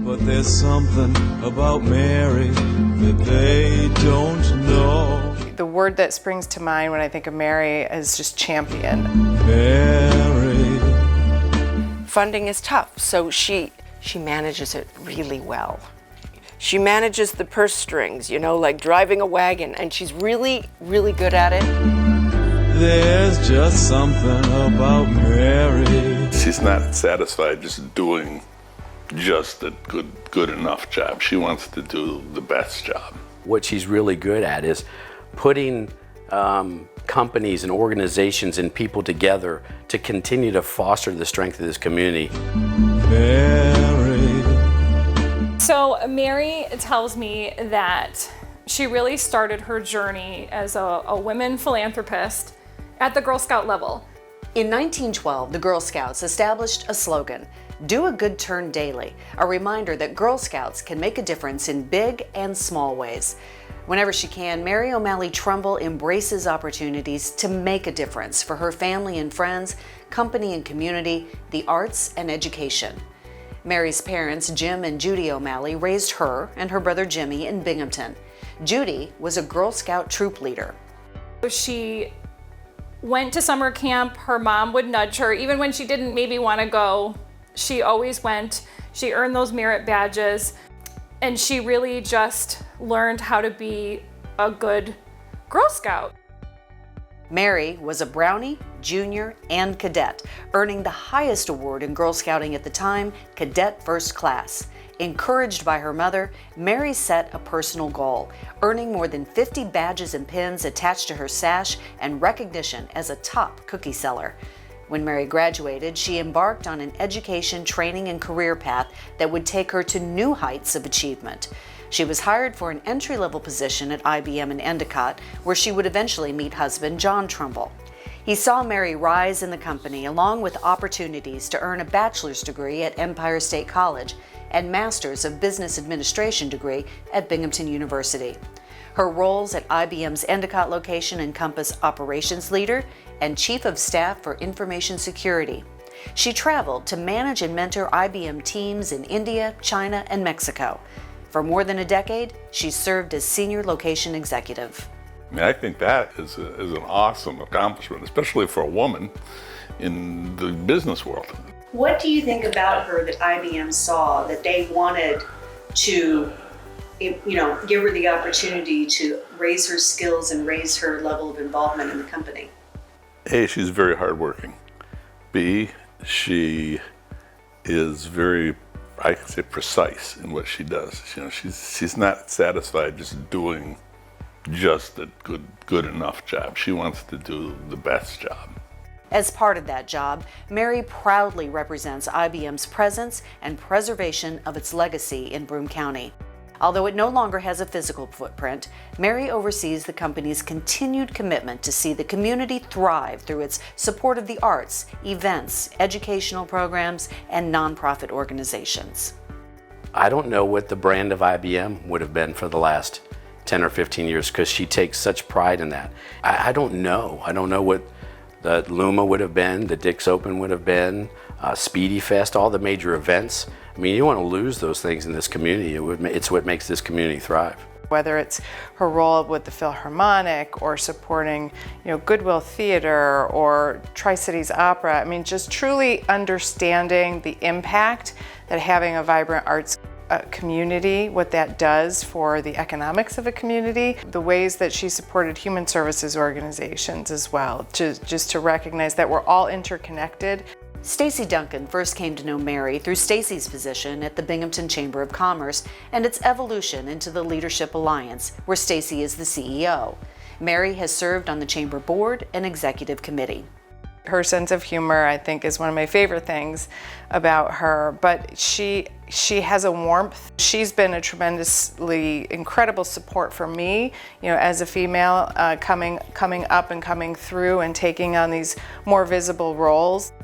But there's something about Mary that they don't know. The word that springs to mind when I think of Mary is just champion. Mary. Funding is tough, so she manages it really well. She manages the purse strings, you know, like driving a wagon, and she's really, really good at it. There's just something about Mary. She's not satisfied just doing just a good enough job. She wants to do the best job. What she's really good at is putting companies and organizations and people together to continue to foster the strength of this community. Mary. So Mary tells me that she really started her journey as a women philanthropist at the Girl Scout level. In 1912, the Girl Scouts established a slogan, "Do a good turn daily," a reminder that Girl Scouts can make a difference in big and small ways. Whenever she can, Mary O'Malley Trumbull embraces opportunities to make a difference for her family and friends, company and community, the arts and education. Mary's parents, Jim and Judy O'Malley, raised her and her brother Jimmy in Binghamton. Judy was a Girl Scout troop leader. She went to summer camp. Her mom would nudge her, even when she didn't maybe want to go. She always went. She earned those merit badges, and she really just learned how to be a good Girl Scout. Mary was a Brownie, Junior, and Cadette, earning the highest award in Girl Scouting at the time, Cadette First Class. Encouraged by her mother, Mary set a personal goal, earning more than 50 badges and pins attached to her sash and recognition as a top cookie seller. When Mary graduated, she embarked on an education, training, and career path that would take her to new heights of achievement. She was hired for an entry-level position at IBM in Endicott, where she would eventually meet husband John Trumbull. He saw Mary rise in the company, along with opportunities to earn a bachelor's degree at Empire State College and Master's of Business Administration degree at Binghamton University. Her roles at IBM's Endicott location encompass operations leader and chief of staff for information security. She traveled to manage and mentor IBM teams in India, China, and Mexico. For more than a decade, she served as senior location executive. I mean, I think that is an awesome accomplishment, especially for a woman in the business world. What do you think about her that IBM saw that they wanted to, give her the opportunity to raise her skills and raise her level of involvement in the company? A, she's very hardworking. B, she is very, I can say, precise in what she does. You know, she's not satisfied just doing just a good enough job. She wants to do the best job. As part of that job, Mary proudly represents IBM's presence and preservation of its legacy in Broome County. Although it no longer has a physical footprint, Mary oversees the company's continued commitment to see the community thrive through its support of the arts, events, educational programs, and nonprofit organizations. I don't know what the brand of IBM would have been for the last 10 or 15 years because she takes such pride in that. I don't know. I don't know what the Luma would have been, the Dick's Open would have been, Speedy Fest, all the major events. I mean, you want to lose those things in this community. It's what makes this community thrive. Whether it's her role with the Philharmonic or supporting, Goodwill Theater or Tri-Cities Opera. I mean, just truly understanding the impact that having a vibrant arts community, what that does for the economics of a community, the ways that she supported human services organizations as well, just to recognize that we're all interconnected. Stacy Duncan first came to know Mary through Stacy's position at the Binghamton Chamber of Commerce and its evolution into the Leadership Alliance, where Stacy is the CEO. Mary has served on the Chamber Board and Executive Committee. Her sense of humor, I think, is one of my favorite things about her, but she has a warmth. She's been a tremendously incredible support for me, as a female coming up and coming through and taking on these more visible roles.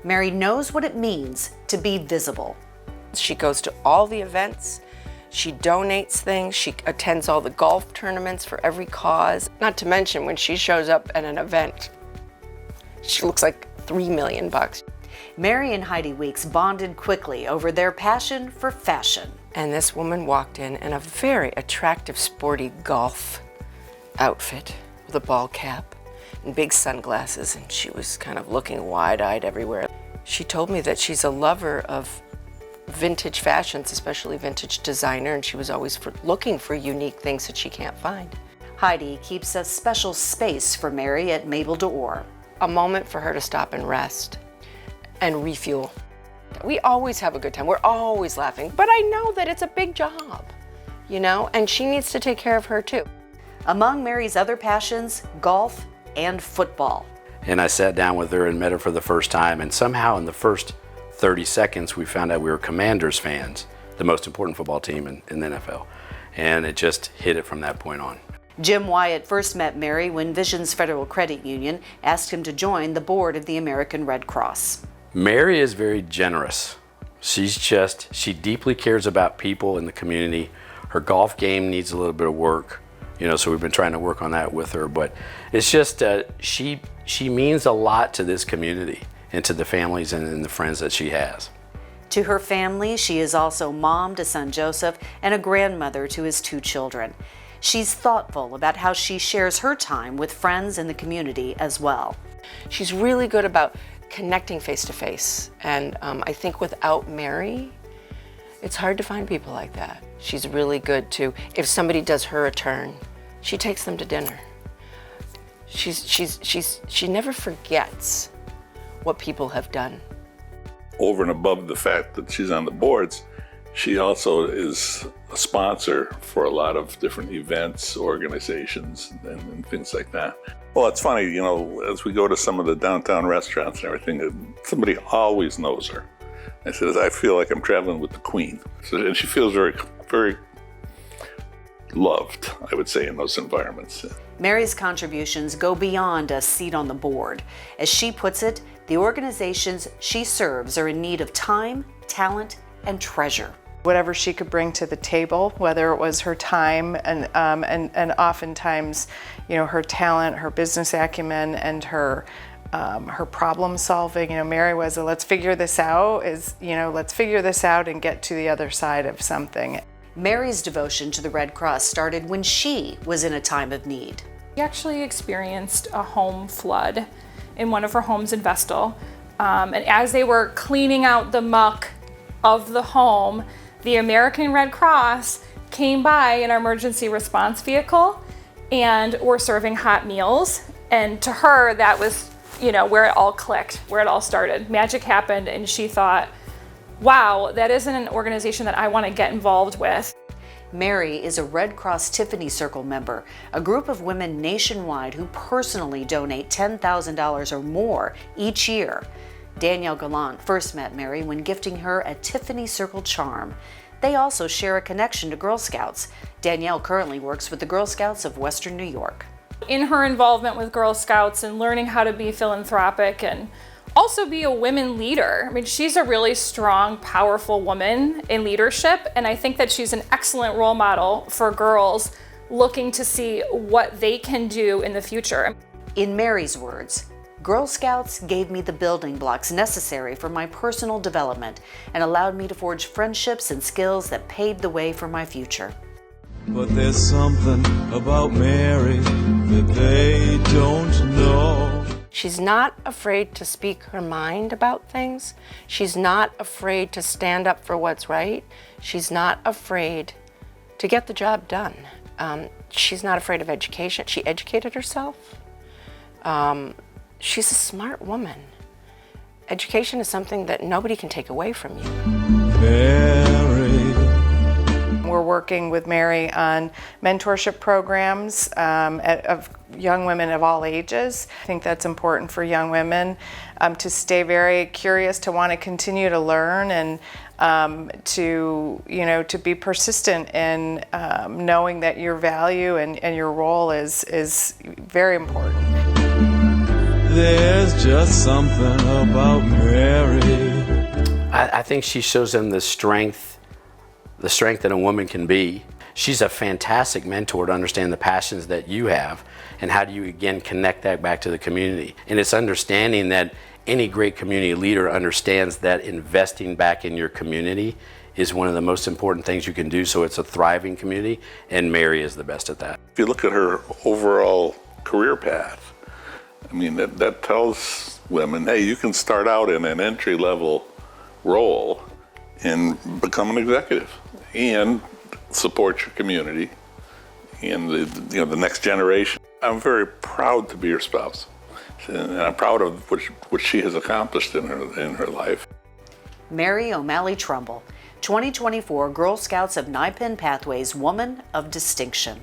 Mary knows what it means to be visible. She goes to all the events, she donates things, she attends all the golf tournaments for every cause. Not to mention when she shows up at an event, she looks like $3 million. Mary and Heidi Weeks bonded quickly over their passion for fashion. And this woman walked in a very attractive, sporty golf outfit with a ball cap and big sunglasses, and she was kind of looking wide-eyed everywhere. She told me that she's a lover of vintage fashions, especially vintage designer, and she was always looking for unique things that she can't find. Heidi keeps a special space for Mary at Mabel d'Or. A moment for her to stop and rest and refuel. We always have a good time. We're always laughing, but I know that it's a big job, you know, and she needs to take care of her too. Among Mary's other passions, golf and football. And I sat down with her and met her for the first time, and somehow in the first 30 seconds we found out we were Commanders fans, the most important football team in the NFL, and it just hit it from that point on. Jim Wyatt first met Mary when Visions Federal Credit Union asked him to join the board of the American Red Cross. Mary is very generous. She deeply cares about people in the community. Her golf game needs a little bit of work, you know, so we've been trying to work on that with her, but it's just, she means a lot to this community and to the families and the friends that she has. To her family, she is also mom to son Joseph and a grandmother to his 2 children. She's thoughtful about how she shares her time with friends in the community as well. She's really good about connecting face to face, and I think without Mary, it's hard to find people like that. She's really good to, if somebody does her a turn, she takes them to dinner. She never forgets what people have done. Over and above the fact that she's on the boards, she also is a sponsor for a lot of different events, organizations, and things like that. Well, it's funny, you know, as we go to some of the downtown restaurants and everything, somebody always knows her. I said, I feel like I'm traveling with the Queen. So, and she feels very, very loved, I would say, in those environments. Mary's contributions go beyond a seat on the board. As she puts it, the organizations she serves are in need of time, talent, and treasure. Whatever she could bring to the table, whether it was her time and oftentimes, you know, her talent, her business acumen, and her problem solving. You know, Mary was a let's figure this out and get to the other side of something. Mary's devotion to the Red Cross started when she was in a time of need. We actually experienced a home flood in one of her homes in Vestal. And as they were cleaning out the muck of the home, the American Red Cross came by in our emergency response vehicle and were serving hot meals. And to her, that was, you know, where it all clicked, where it all started. Magic happened, and she thought, wow, that isn't an organization that I want to get involved with. Mary is a Red Cross Tiffany Circle member, a group of women nationwide who personally donate $10,000 or more each year. Danielle Gallant first met Mary when gifting her a Tiffany Circle charm. They also share a connection to Girl Scouts. Danielle currently works with the Girl Scouts of Western New York. In her involvement with Girl Scouts and learning how to be philanthropic and also be a women leader. I mean, she's a really strong, powerful woman in leadership, and I think that she's an excellent role model for girls looking to see what they can do in the future. In Mary's words, Girl Scouts gave me the building blocks necessary for my personal development and allowed me to forge friendships and skills that paved the way for my future. But there's something about Mary that they don't know. She's not afraid to speak her mind about things. She's not afraid to stand up for what's right. She's not afraid to get the job done. She's not afraid of education. She educated herself. She's a smart woman. Education is something that nobody can take away from you. Mary. We're working with Mary on mentorship programs of young women of all ages. I think that's important for young women to stay very curious, to want to continue to learn, and to be persistent in knowing that your value and your role is very important. There's just something about Mary. I think she shows them the strength that a woman can be. She's a fantastic mentor to understand the passions that you have and how do you again connect that back to the community. And it's understanding that any great community leader understands that investing back in your community is one of the most important things you can do so it's a thriving community, and Mary is the best at that. If you look at her overall career path, I mean, that tells women, hey, you can start out in an entry-level role and become an executive and support your community and the next generation. I'm very proud to be her spouse, and I'm proud of what she has accomplished in her life. Mary O'Malley Trumbull, 2024 Girl Scouts of NYPENN Pathways Woman of Distinction.